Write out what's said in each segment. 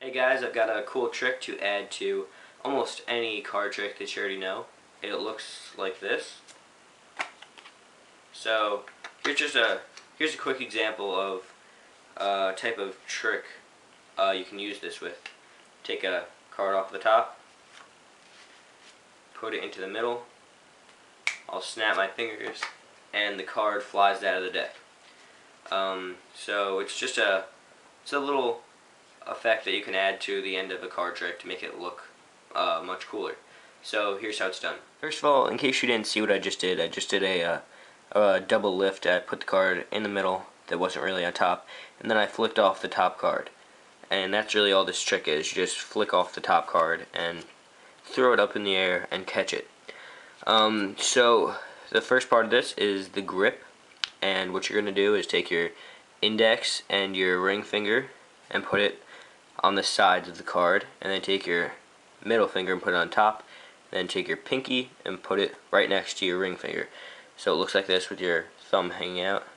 Hey guys, I've got a cool trick to add to almost any card trick that you already know. It looks like this. So here's a quick example of a type of trick you can use this with. Take a card off the top, put it into the middle. I'll snap my fingers, and the card flies out of the deck. So it's a little effect that you can add to the end of a card trick to make it look much cooler. So here's how it's done. First of all, in case you didn't see what I just did a double lift. I put the card in the middle that wasn't really on top, and then I flicked off the top card. And that's really all this trick is. You just flick off the top card and throw it up in the air and catch it. So the first part of this is the grip, and what you're going to do is take your index and your ring finger and put it on the sides of the card, and then take your middle finger and put it on top, then take your pinky and put it right next to your ring finger. So it looks like this with your thumb hanging out.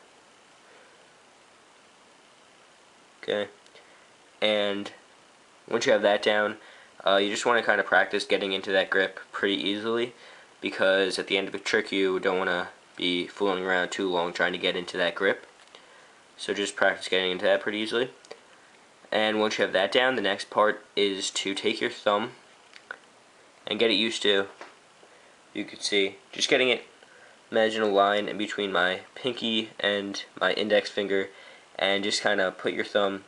Okay, and once you have that down, you just want to kind of practice getting into that grip pretty easily, because at the end of a trick you don't want to be fooling around too long trying to get into that grip. So just practice getting into that pretty easily. And once you have that down, the next part is to take your thumb and get it used to, you can see, just getting it, imagine a line in between my pinky and my index finger, and just kind of put your thumb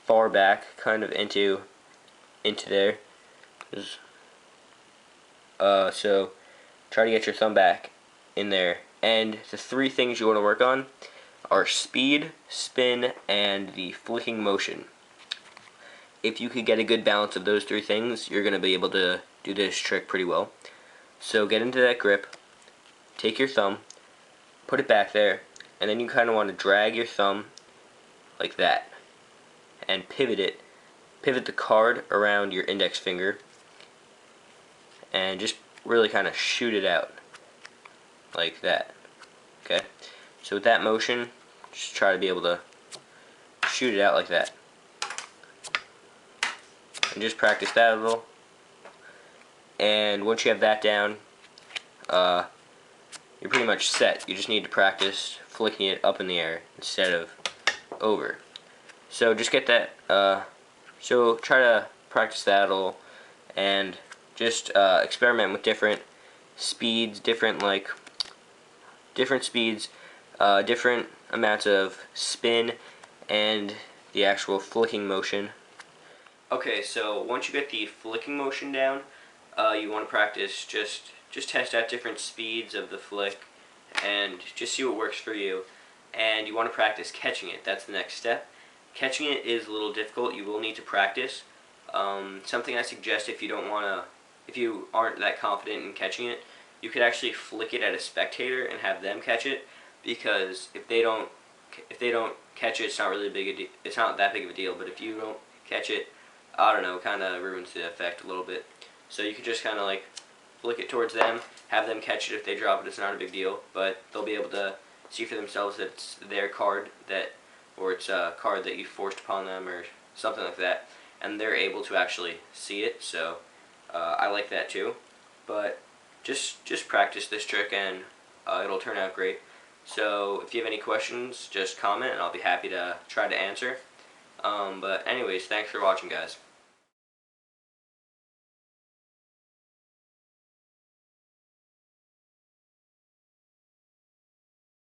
far back, kind of into there. So try to get your thumb back in there. And the three things you want to work on are speed, spin, and the flicking motion. If you could get a good balance of those three things, you're going to be able to do this trick pretty well. So get into that grip, take your thumb, put it back there, and then you kind of want to drag your thumb like that and pivot the card around your index finger, and just really kind of shoot it out like that. Okay, so with that motion, just try to be able to shoot it out like that, and just practice that a little. And once you have that down, you're pretty much set. You just need to practice flicking it up in the air instead of over. So just get that, so try to practice that a little, and just experiment with different speeds, different speeds, different amounts of spin, and the actual flicking motion. Okay, so once you get the flicking motion down, you want to practice just test out different speeds of the flick and just see what works for you. And you want to practice catching it. That's the next step. Catching it is a little difficult. You will need to practice. Something I suggest if you aren't that confident in catching it, you could actually flick it at a spectator and have them catch it, because if they don't catch it, it's not really it's not that big of a deal. But if you don't catch it, I don't know, kind of ruins the effect a little bit. So you could just kind of like flick it towards them, have them catch it. If they drop it, it's not a big deal, but they'll be able to see for themselves that it's their card, or it's a card that you forced upon them or something like that, and they're able to actually see it. So I like that too. But just practice this trick, and it'll turn out great. So if you have any questions, just comment and I'll be happy to try to answer. But anyways, thanks for watching, guys.